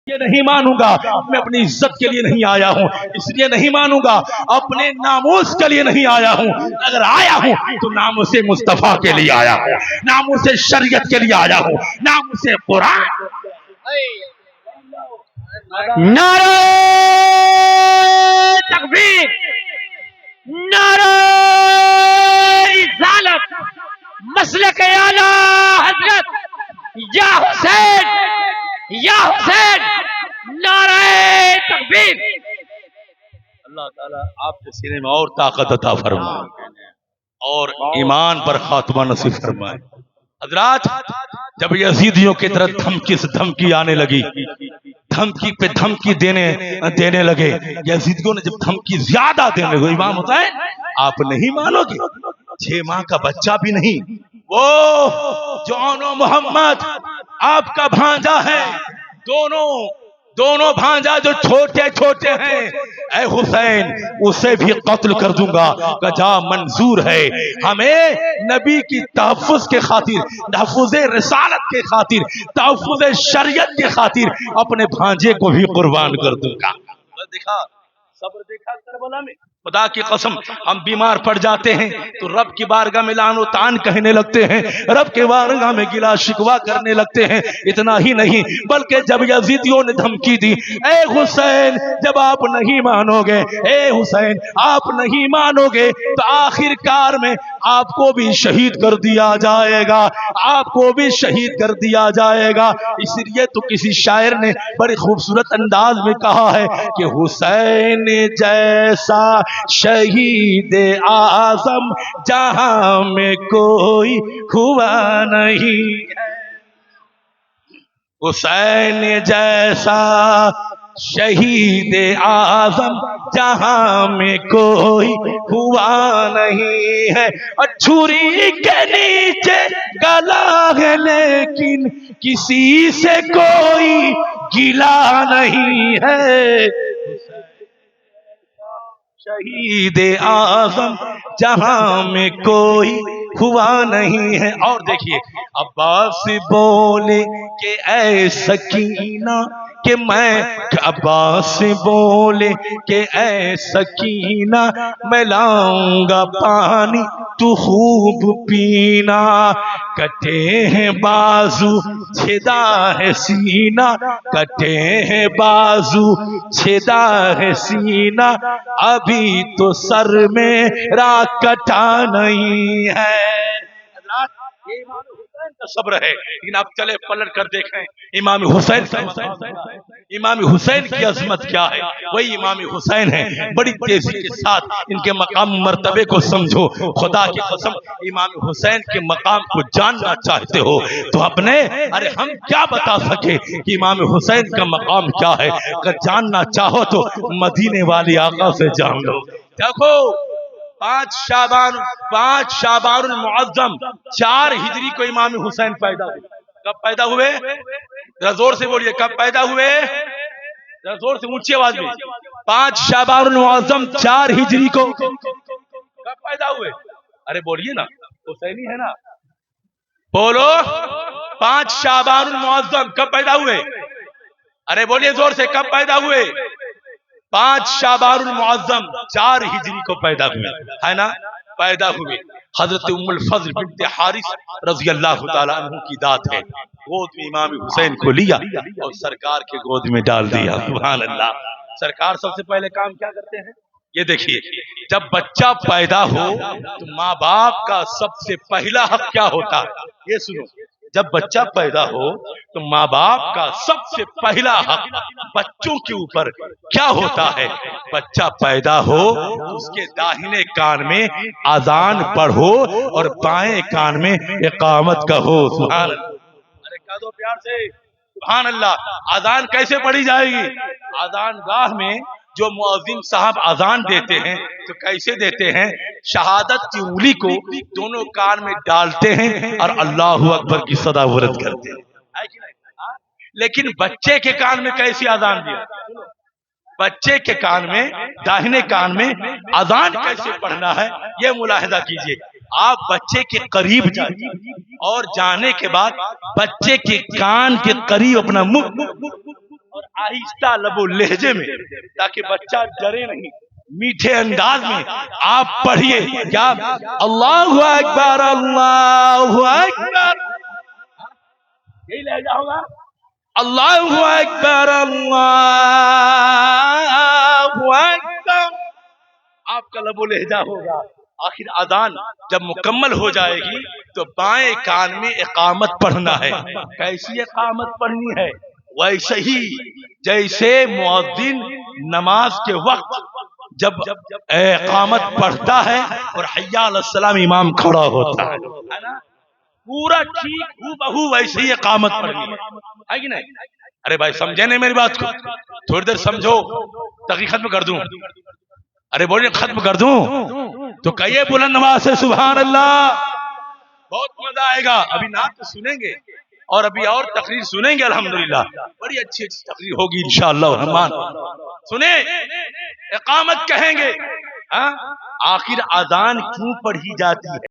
ये नहीं मानूंगा, मैं अपनी इज्जत के लिए नहीं आया हूँ, इसलिए नहीं मानूंगा, अपने नामूस के लिए नहीं आया हूँ। अगर आया हूँ तो नामूसे मुस्तफा के लिए आया हूँ, नामूसे शरीयत के लिए आया हूँ, नामूसे कुरान। नारे तकबीर, नारे रिसालत, मसलक आला हजरत या हुसैन, या हुसैन, नारे तकबीर। अल्लाह ताला आपके सीने में और ताकत अता फरमाए और ईमान पर खात्मा नसीब फरमाए। हजरात, जब यजीदियों की तरफ धमकी से धमकी आने लगी, धमकी पे धमकी देने लगे, यजीदियों ने जब धमकी ज्यादा देने लगे, इमाम हुसैन आप नहीं मानोगे, 6 माह का बच्चा भी नहीं, वो जौनो मोहम्मद आपका भांजा है, दोनों भांजा जो छोटे छोटे हैं, ऐ हुसैन उसे भी कत्ल कर दूंगा। गजा मंजूर है, हमें नबी की तहफ्फुज के खातिर, तहफ्फुज रिसालत के खातिर, तहफ्फुज शरीयत के खातिर अपने भांजे को भी कुर्बान कर दूंगा। देखा सब्र, देखा करबला में। खुदा की कसम, हम बीमार पड़ जाते हैं तो रब की बारगाह में लानो तान कहने लगते हैं, रब के बारगाह में गिला शिकवा करने लगते हैं। इतना ही नहीं, बल्कि जब यजीदियों ने धमकी दी, ए हुसैन जब आप नहीं मानोगे, ए हुसैन आप नहीं मानोगे तो आखिरकार में आपको भी शहीद कर दिया जाएगा, आपको भी शहीद कर दिया जाएगा। इसलिए तो किसी शायर ने बड़ी खूबसूरत अंदाज में कहा है कि हुसैन जैसा शहीद आजम जहां में कोई हुआ नहीं है, हुसैन जैसा शहीद आजम जहां में कोई हुआ नहीं है। और छुरी के नीचे गला है लेकिन किसी से कोई गिला नहीं है, शहीद आज़म जहां में कोई हुआ नहीं है। और देखिए, अब्बास बोले कि ऐ सकीना कि मैं, अब्बास बोले कि ऐ सकीना मैं लाऊंगा पानी तू खूब पीना, कटे हैं बाजू छेदा है सीना, कटे हैं बाजू छेदा है सीना, अभी तो सर मेरा कटा नहीं है। ये इमाम हुसैन का सब्र है। लेकिन आप चले पलट कर देखें इमाम हुसैन इमाम हुसैन की अजमत क्या है, वही इमाम हुसैन है। बड़ी तेजी के साथ इनके मकाम मर्तबे को समझो। खुदा की कसम, इमाम हुसैन के मकाम को जानना चाहते हो तो अपने, अरे हम क्या बता सके कि इमाम हुसैन का मकाम क्या है। अगर जानना चाहो तो मदीने वाली आका से जान लो। देखो, 5 शाबानुल मुअज्जम 4 हिजरी को इमाम हुसैन पैदा हुए। कब पैदा हुए? जोर से बोलिए, कब पैदा हुए? जोर से, ऊंची आवाज में। 5 शाबानुल मुअज्जम 4 हिजरी को कब पैदा हुए? अरे बोलिए ना, हुसैनी है ना, बोलो। 5 शाबानुल मुअज्जम कब पैदा हुए? अरे बोलिए जोर से, कब पैदा हुए? 5 शाबानुल मुअज्जम 4 हिजरी को पैदा हुए, है ना। पैदा हुए, हजरत उम्मुल फज़ल बिन्त हारिस रज़ी अल्लाह ताला अन्हु की दात है। गोद में इमाम हुसैन को लिया और सरकार के गोद में डाल दिया। सुभान अल्लाह। सरकार सबसे पहले काम क्या करते हैं? ये देखिए, जब बच्चा पैदा हो तो माँ बाप का सबसे पहला हक क्या होता है? ये सुनो, जब बच्चा पैदा हो तो माँ बाप का सबसे पहला हक बच्चों के ऊपर क्या होता है? बच्चा पैदा हो तो उसके दाहिने कान में अजान पढ़ो और बाएं कान में इकामत कहो। सुभान अल्लाह। अरे कह दो प्यार से, सुभान अल्लाह। अजान कैसे पढ़ी जाएगी? अजान गाह में जो मुअज्जिन साहब अजान देते हैं तो कैसे देते हैं? शहादत की उंगली को दोनों कान में डालते हैं और अल्लाहु अकबर की सदावरत करते हैं। लेकिन बच्चे के कान में कैसी अजान दिया? बच्चे के कान में, दाहिने कान में अजान कैसे पढ़ना है ये मुलाहिजा कीजिए। आप बच्चे के करीब जाइए और जाने के बाद बच्चे के कान के करीब अपना मुंह और आहिस्ता लबो लहजे में, ताकि बच्चा डरे नहीं, मीठे अंदाज में आप पढ़िए। क्या? अल्लाहु अकबर, अल्लाहु अकबर, यही लहजा होगा। अल्लाहु अकबर, अल्लाहु अकबर, आपका लबो लहजा होगा। आखिर अजान जब मुकम्मल हो जाएगी तो बाएं कान में इकामत पढ़ना है। कैसी इकामत पढ़नी है? वैसे ही जैसे मुअज्जिन नमाज के वक्त जब इकामत पढ़ता है और हय्या अलस्सलाम इमाम खड़ा होता है ना, पूरा ठीक हूबहू वैसे ही इकामत पढ़नी है कि नहीं? अरे भाई समझे नहीं मेरी बात को? थोड़ी देर समझो, तकरीर खत्म कर दूं। अरे बोलिए खत्म कर दूं तो कहिए बुलंद आवाज से सुभान अल्लाह। बहुत मजा आएगा। अभी नात तो सुनेंगे और अभी और तकरीर सुनेंगे। अल्हम्दुलिल्लाह बड़ी अच्छी अच्छी तकरीर होगी इंशाअल्लाह रहमान। सुने, इकामत कहेंगे। हाँ, आखिर अजान क्यों पढ़ी जाती है?